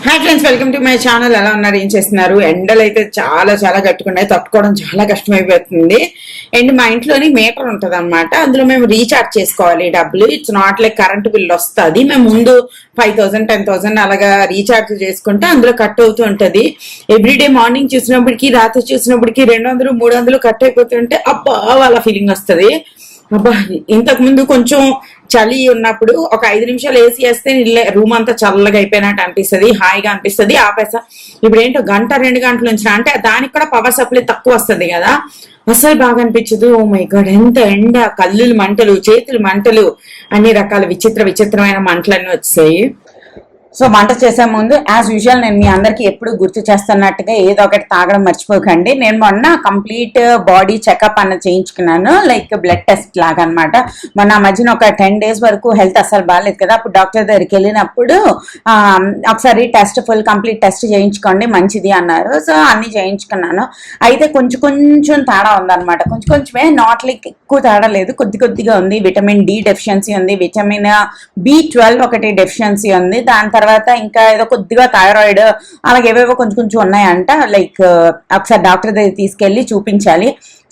Hi friends, welcome to my channel. ఎలా ఉన్నారు, ఏం చేస్తున్నారు? ఎండలు అయితే చాలా చాలా గట్టుకున్నాయి, తట్టుకోవడం చాలా కష్టమైపోతుంది. అండ్ మా ఇంట్లోని మీటర్ ఉంటుంది అనమాట, అందులో మేము రీఛార్జ్ చేసుకోవాలి డబ్బులు. It's not like current bill వస్తుంది. మేము ముందు 5,000 10,000 అలాగా రీఛార్జ్ చేసుకుంటే అందులో కట్ అవుతూ ఉంటది. ఎవ్రీడే మార్నింగ్ చూసినప్పటికీ రాత్రి చూసినప్పటికీ 200 300 కట్ అయిపోతుంటే అబ్బా వాళ్ళ ఫీలింగ్ వస్తుంది. అబ్బా, ఇంతకు ముందు కొంచెం చలి ఉన్నప్పుడు ఒక 5 నిమిషాలు ఏసీ వేస్తే రూమ్ అంతా చల్లగా అయిపోయినట్టు అనిపిస్తుంది, హాయిగా అనిపిస్తుంది. ఆపేసా. ఇప్పుడు ఏంటో గంట 2 గంటల నుంచి అంటే దానికి కూడా పవర్ సప్లై తక్కువ వస్తుంది కదా, అసలు బాగా అనిపించదు. ఓ మై గాడ్, ఎంత ఎండ, కళ్ళు మంటలు, చేతులు మంటలు, అన్ని రకాల విచిత్రమైన మంటలన్నీ వచ్చాయి. సో వంట చేసే ముందు యాజ్ యూజువల్ నేను మీ అందరికి ఎప్పుడు గుర్తు చేస్తున్నట్టుగా ఏదో ఒకటి తాగడం మర్చిపోకండి. నేను మొన్న కంప్లీట్ బాడీ చెకప్ అన్నది చేయించుకున్నాను, లైక్ బ్లడ్ టెస్ట్ లాగా అనమాట. మొన్న మధ్యన ఒక 10 days వరకు హెల్త్ అసలు బాగాలేదు కదా, అప్పుడు డాక్టర్ దగ్గరికి వెళ్ళినప్పుడు ఒకసారి ఫుల్ కంప్లీట్ టెస్ట్ చేయించుకోండి మంచిది అన్నారు. సో అన్ని చేయించుకున్నాను. అయితే కొంచెం తేడా ఉందన్నమాట, కొంచెమే, నాట్ లైక్ ఎక్కువ తేడా లేదు, కొద్దిగా ఉంది. విటమిన్ డి డెఫిషియన్సీ ఉంది, విటమిన్ B12 ఒకటి డెఫిషియన్సీ ఉంది. దాని తర్వాత ఇంకా ఏదో కొద్దిగా థైరాయిడ్ అలాగే ఏవేవో కొంచెం ఉన్నాయంట. లైక్ ఒకసారి డాక్టర్ దగ్గర తీసుకెళ్లి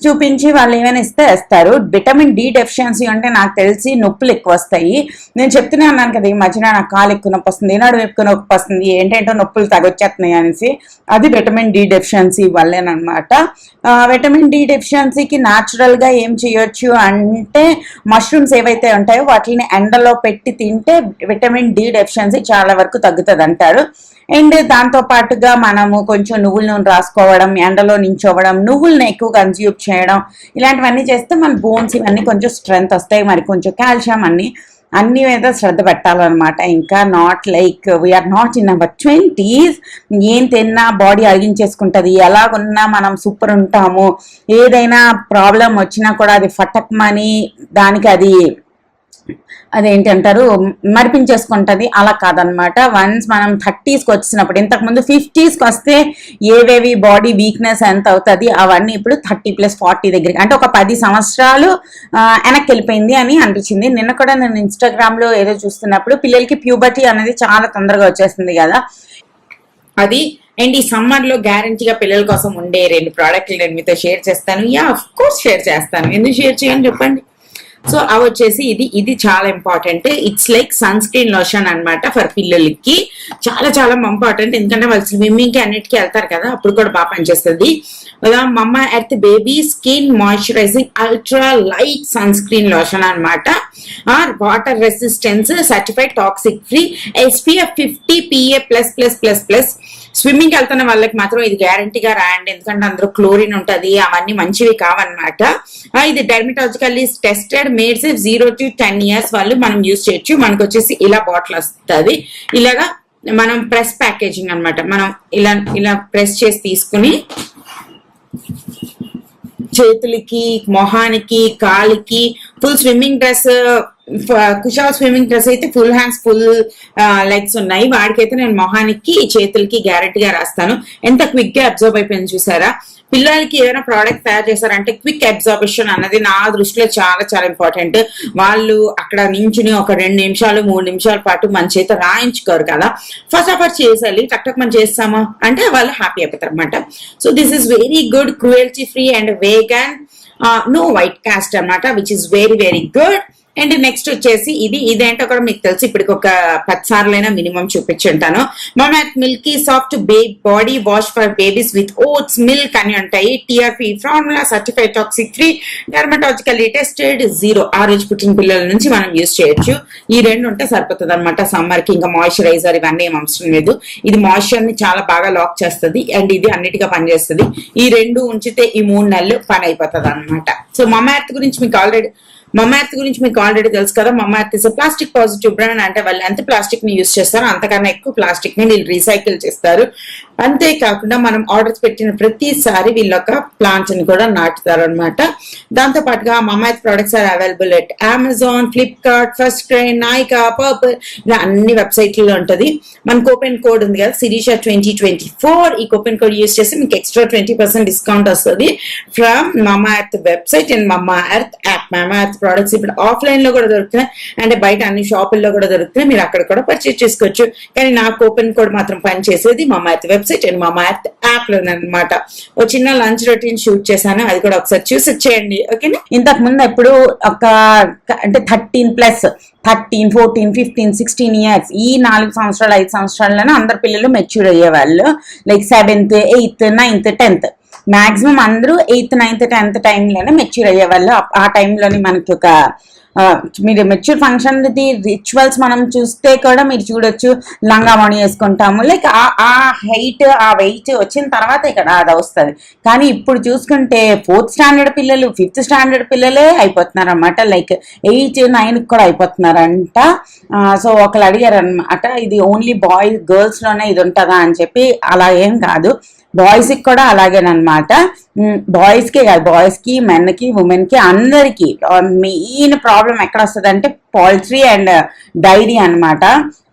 చూపించి వాళ్ళు ఏమైనా ఇస్తే వేస్తారు. విటమిన్ డి డెఫిషియన్సీ అంటే నాకు తెలిసి నొప్పులు ఎక్కువ వస్తాయి. నేను చెప్తూనే అన్నాను కదా, ఈ మధ్యన నాకు కాలు ఎక్కువ నొప్పి వస్తుంది, నడుము ఎక్కువ నొప్పి వస్తుంది, ఏంటంటో నొప్పులు తగ్గొచ్చేస్తున్నాయి అనేసి. అది విటమిన్ డి డెఫిషియన్సీ వల్లేనమాట. విటమిన్ డి డెఫిషియన్సీకి న్యాచురల్ గా ఏం చేయొచ్చు అంటే, మష్రూమ్స్ ఏవైతే ఉంటాయో వాటిని ఎండలో పెట్టి తింటే విటమిన్ డి డెఫిషియన్సీ చాలా వరకు తగ్గుతుంది అంటారు. అండ్ దాంతో పాటుగా మనము కొంచెం నువ్వుల నూనె రాసుకోవడం, ఎండలో నించోవడం, నువ్వుల్ని ఎక్కువ కన్జ్యూమ్ చేయడం, ఇలాంటివన్నీ చేస్తే మన బోన్స్ ఇవన్నీ కొంచెం స్ట్రెంగ్త్ వస్తాయి, మరి కొంచెం కాల్షియం అన్ని మీద శ్రద్ధ పెట్టాలన్నమాట. ఇంకా not like we're not in our 20s, ఏం తిన్నా బాడీ అరిగించేసుకుంటుంది, ఎలాగున్నా మనం సూపర్ ఉంటాము. ఏదైనా ప్రాబ్లం వచ్చినా కూడా అది ఫటక్మని దానికి అదేంటంటారు మరిపించేసుకుంటది. అలా కాదనమాట. వన్స్ మనం 30s వచ్చినప్పుడు, ఇంతకుముందు 50s వస్తే ఏవేవి బాడీ వీక్నెస్ ఎంత అవుతుంది అవన్నీ ఇప్పుడు 30+ 40 దగ్గరికి, అంటే ఒక 10 సంవత్సరాలు వెనక్కి వెళ్ళిపోయింది అని అనిపించింది. నిన్న కూడా నేను ఇన్స్టాగ్రామ్ లో ఏదో చూస్తున్నప్పుడు పిల్లలకి ప్యూబర్టీ అనేది చాలా తొందరగా వచ్చేస్తుంది కదా అది. అండ్ ఈ సమ్మర్ లో గ్యారంటీగా పిల్లల కోసం ఉండే 2 ప్రోడక్ట్లు నేను మీతో షేర్ చేస్తాను. ఆఫ్ కోర్స్ షేర్ చేస్తాను, ఎందుకు షేర్ చేయని చెప్పండి. సో అవి వచ్చేసి ఇది చాలా important. It's like sunscreen lotion అనమాట ఫర్ పిల్లలకి. చాలా చాలా ఇంపార్టెంట్, ఎందుకంటే వాళ్ళు స్విమ్మింగ్ కి అన్నిటికీ వెళ్తారు కదా, అప్పుడు కూడా బాగా పనిచేస్తుంది. Mamaearth baby skin moisturising ultra light sunscreen lotion అనమాట. Water resistance, certified toxic free, SPF 50 PA++++. Swimming వెళ్తున్న వాళ్ళకి మాత్రం ఇది గ్యారంటీగా రాయండి, ఎందుకంటే అందులో క్లోరిన్ ఉంటది, అవన్నీ మంచివి కావన్నమాట. ఇది dermatologically tested, made safe 0 to 10 years వాళ్ళు మనం యూజ్ చేయొచ్చు. మనకు వచ్చేసి ఇలా బాటిల్ వస్తుంది, ఇలాగా మనం ప్రెస్ ప్యాకేజింగ్ అనమాట. మనం ఇలా ప్రెస్ చేసి తీసుకుని చేతులకి, మొహానికి, కాలికి full swimming dress, Kushal swimming dress అయితే ఫుల్ హ్యాండ్స్ ఫుల్ లెగ్స్ ఉన్నాయి, వాడికైతే నేను మొహానికి చేతులకి గ్యారెంటీగా రాస్తాను. ఎంత క్విక్ గా అబ్జర్వ్ అయిపోయింది చూసారా. పిల్లలకి ఏదైనా ప్రోడక్ట్ తయారు చేశారంటే క్విక్ అబ్జర్వేషన్ అన్నది నా దృష్టిలో చాలా చాలా ఇంపార్టెంట్. వాళ్ళు అక్కడ నించుని ఒక 2 నిమిషాలు 3 నిమిషాల పాటు మన చేత రాయించుకోరు కదా, ఫస్ట్ ఆఫ్ ఆల్ చేసేయాలి, టక్ మనం చేస్తామా అంటే వాళ్ళు హ్యాపీ అయిపోతారు అనమాట. So this is very good, cruelty free and vegan, no white cast అనమాట, which is very very good. And next వచ్చేసి ఇదేంటో కూడా మీకు తెలుసు, ఇప్పటికి ఒక 10 సార్లైనా మినిమం చూపించుంటాను. Mama milky soft body wash for babies with oats milk అని ఉంటాయి. TRP formula, certified toxic free, dermatologically tested, 0 ఆ రోజు పుట్టిన పిల్లల నుంచి మనం యూజ్ చేయొచ్చు. ఈ 2 ఉంటే సరిపోతుంది అనమాట సమ్మర్ కి. ఇంకా మాయిశ్చరైజర్ ఇవన్నీ ఏం అవసరం లేదు. ఇది మాయిశ్చర్ ని చాలా బాగా లాక్ చేస్తుంది అండ్ ఇది అన్నిటిగా పనిచేస్తుంది. ఈ 2 ఉంచితే ఈ 3 నెలలు పని అయిపోతుంది అనమాట. సో మమ్మా ఎర్త్ గురించి మీకు ఆల్రెడీ తెలుసు కదా. మమ్మా earth is plastic positive brand, అంటే వాళ్ళు ఎంత ప్లాస్టిక్ ని యూజ్ చేస్తారో అంతకన్నా ఎక్కువ ప్లాస్టిక్ ని వీళ్ళు రీసైకిల్ చేస్తారు. అంతేకాకుండా మనం ఆర్డర్స్ పెట్టిన ప్రతిసారి వీళ్ళు ఒక ప్లాంట్స్ ని కూడా నాటుతారు అనమాట. దాంతో పాటుగా Mamaearth products are available at Amazon, Flipkart, FirstCry, Nykaa, Purple, ఇలా అన్ని వెబ్సైట్లలో ఉంటది. మన కూపన్ కోడ్ ఉంది కదా, శిరీష 2024, ఈ కూపన్ కోడ్ యూజ్ చేసి మీకు ఎక్స్ట్రా 20% డిస్కౌంట్ వస్తుంది ఫ్రమ్ మమ్మా ఎర్త్ వెబ్సైట్ అండ్ మమ్మా ఎర్త్ యాప్. మమ్మా ఎర్త్ ప్రోడక్ట్స్ ఇప్పుడు ఆఫ్లైన్ లో కూడా దొరుకుతున్నాయి, అంటే బయట అన్ని షాపుల్లో కూడా దొరుకుతున్నాయి, మీరు అక్కడ కూడా పర్చేస్ చేసుకోవచ్చు. కానీ నా కూపన్ కోడ్ మాత్రం పనిచేసేది Mamaearth website and Mamaearth app లోనమాట. ఓ చిన్న లంచ్ రొటీన్ షూట్ చేశాను, అది కూడా ఒకసారి చూసి వచ్చేయండి. ఓకేనా? ఇంతకు ముందు ఎప్పుడు ఒక అంటే 13 14 15 16 ఇయర్స్ ఈ 4 సంవత్సరాలు 5 సంవత్సరాల్లోనే అందరు పిల్లలు మెచ్యూర్ అయ్యేవాళ్ళు. Like 7th 8th 9th 10th maximum అందరూ 8th 9th 10th టైంలోనే మెచ్యూర్ అయ్యేవాళ్ళు. ఆ టైంలోని మనకి ఒక మీరు మెచ్యూర్ ఫంక్షన్ రిచువల్స్ మనం చూస్తే కూడా మీరు చూడొచ్చు, లంగామణి వేసుకుంటాము, లైక్ ఆ హైట్ ఆ వెయిట్ వచ్చిన తర్వాత ఇక్కడ అది వస్తుంది. కానీ ఇప్పుడు చూసుకుంటే 4th స్టాండర్డ్ పిల్లలు 5th స్టాండర్డ్ పిల్లలే అయిపోతున్నారు అనమాట, లైక్ 8 9 కూడా అయిపోతున్నారంట. సో ఒకళ్ళు అడిగారు అనమాట, ఇది ఓన్లీ గర్ల్స్ లోనే ఇది ఉంటుందా అని చెప్పి. అలా ఏం కాదు, బాయ్స్ కి కూడా అలాగేనమాట. బాయ్స్ కి కాదు, బాయ్స్ కి మెన్ కి ఉమెన్ కి అందరికి మెయిన్ ప్రాబ్లం ఎక్కడ వస్తుంది అంటే పౌల్ట్రీ అండ్ డైరీ అనమాట.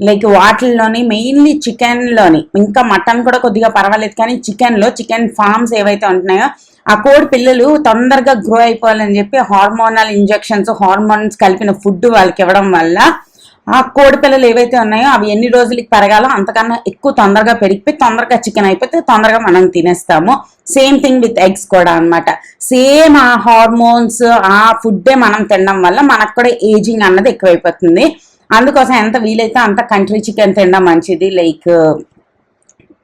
లైక్ వాటిల్లోని మెయిన్లీ చికెన్ లోని, ఇంకా మటన్ కూడా కొద్దిగా పర్వాలేదు, కానీ చికెన్ ఫార్మ్స్ ఏవైతే ఉంటున్నాయో ఆ కోడి పిల్లలు తొందరగా గ్రో అయిపోవాలని చెప్పి హార్మోనల్ ఇంజెక్షన్స్, హార్మోన్స్ కలిపిన ఫుడ్ వాళ్ళకి ఇవ్వడం వల్ల ఆ కోడి పిల్లలు ఏవైతే ఉన్నాయో అవి ఎన్ని రోజులకి పెరగాలో అంతకన్నా ఎక్కువ తొందరగా పెరిగిపోయి తొందరగా చికెన్ అయిపోతే తొందరగా మనం తినేస్తాము. సేమ్ థింగ్ విత్ ఎగ్స్ కూడా అనమాట. సేమ్ ఆ హార్మోన్స్ ఆ ఫుడ్డే మనం తినడం వల్ల మనకు కూడా ఏజింగ్ అన్నది ఎక్కువైపోతుంది. అందుకోసం ఎంత వీలైతే అంత కంట్రీ చికెన్ తినడం మంచిది. లైక్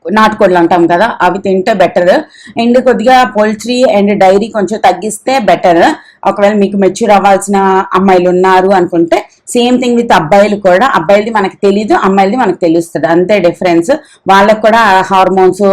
నాటుకోళ్ళు అంటాం కదా, అవి తింటే బెటర్. అండ్ కొద్దిగా పౌల్ట్రీ అండ్ డైరీ కొంచెం తగ్గిస్తే బెటర్. ఒకవేళ మీకు మెచ్యూర్ అవ్వాల్సిన అమ్మాయిలు ఉన్నారు అనుకుంటే సేమ్ థింగ్ విత్ అబ్బాయిలు కూడా. అబ్బాయిలది మనకు తెలీదు, అమ్మాయిలది మనకు తెలుస్తుంది, అంతే డిఫరెన్స్. వాళ్ళకు కూడా హార్మోన్స్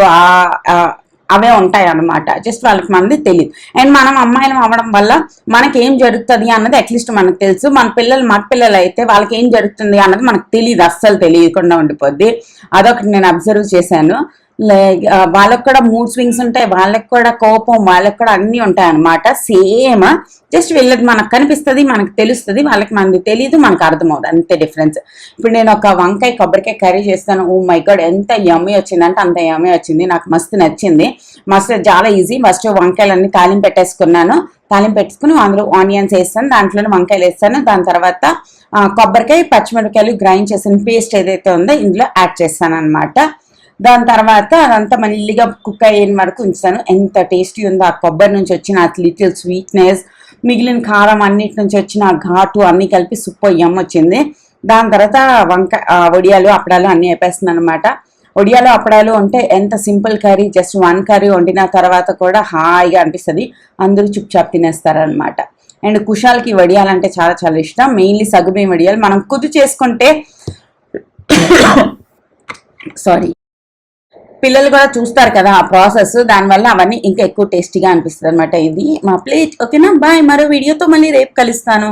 అవే ఉంటాయి అన్నమాట, జస్ట్ వాళ్ళకి మనది తెలియదు. అండ్ మనం అమ్మాయిలు అవ్వడం వల్ల మనకి ఏం జరుగుతుంది అన్నది అట్లీస్ట్ మనకు తెలుసు. మగ పిల్లలు అయితే వాళ్ళకి ఏం జరుగుతుంది అన్నది మనకు తెలియదు, అస్సలు తెలియకుండా ఉండిపోద్ది. అదొకటి నేను అబ్జర్వ్ చేశాను. లైక్ వాళ్ళకి కూడా మూడ్ స్వింగ్స్ ఉంటాయి, వాళ్ళకి కూడా కోపం, వాళ్ళకి కూడా అన్ని ఉంటాయి అనమాట. సేమ్ జస్ట్ వీళ్ళకి మనకు కనిపిస్తుంది, మనకు తెలుస్తుంది, వాళ్ళకి మనది తెలియదు, మనకు అర్థమవుతుంది, అంతే డిఫరెన్స్. ఇప్పుడు నేను ఒక వంకాయ కొబ్బరికాయ కర్రీ చేస్తాను. ఓ మై గాడ్ ఎంత యమ్మీ వచ్చిందంటే అంత యమ్మీ వచ్చింది, నాకు మస్తు నచ్చింది. చాలా ఈజీ. ఫస్ట్ వంకాయలన్నీ తాలింపు పెట్టేసుకున్నాను, తాలింపు పెట్టుకుని అందులో ఆనియన్స్ వేస్తాను, దాంట్లోనే వంకాయలు వేస్తాను. దాని తర్వాత కొబ్బరికాయ పచ్చిమిరపకాయలు గ్రైండ్ చేసిన పేస్ట్ ఏదైతే ఉందో ఇందులో యాడ్ చేస్తాను అనమాట. దాని తర్వాత అదంతా మళ్ళీగా కుక్ అయ్యేది వరకు ఉంచుతాను. ఎంత టేస్టీ ఉందో ఆ కొబ్బరి నుంచి వచ్చిన లిటిల్ స్వీట్నెస్, మిగిలిన కారం అన్నిటి నుంచి వచ్చిన ఘాటు అన్ని కలిపి సూపర్ యమ్ వచ్చింది. దాని తర్వాత వడియాలు అప్పడాలు అన్ని వేపేస్తున్నాను అనమాట. వడియాలు అప్పడాలు అంటే ఎంత సింపుల్ కర్రీ, జస్ట్ 1 కర్రీ వండిన తర్వాత కూడా హాయిగా అనిపిస్తుంది, అందరూ చుప్చాప్ తినేస్తారనమాట. అండ్ కుషాల్కి వడియాలు అంటే చాలా చాలా ఇష్టం, మెయిన్లీ సగ్గుబియ్యం వడియాలు. మనం కుదు చేసుకుంటే సారీ పిల్లలు కూడా చూస్తారు కదా ఆ ప్రాసెస్, దానివల్ల అవన్నీ ఇంకా ఎక్కువ టేస్టీగా అనిపిస్తుంది అనమాట. ఇది మా ప్లేట్. ఓకేనా? బాయ్. మరో వీడియోతో మళ్ళీ రేపు కలుస్తాను.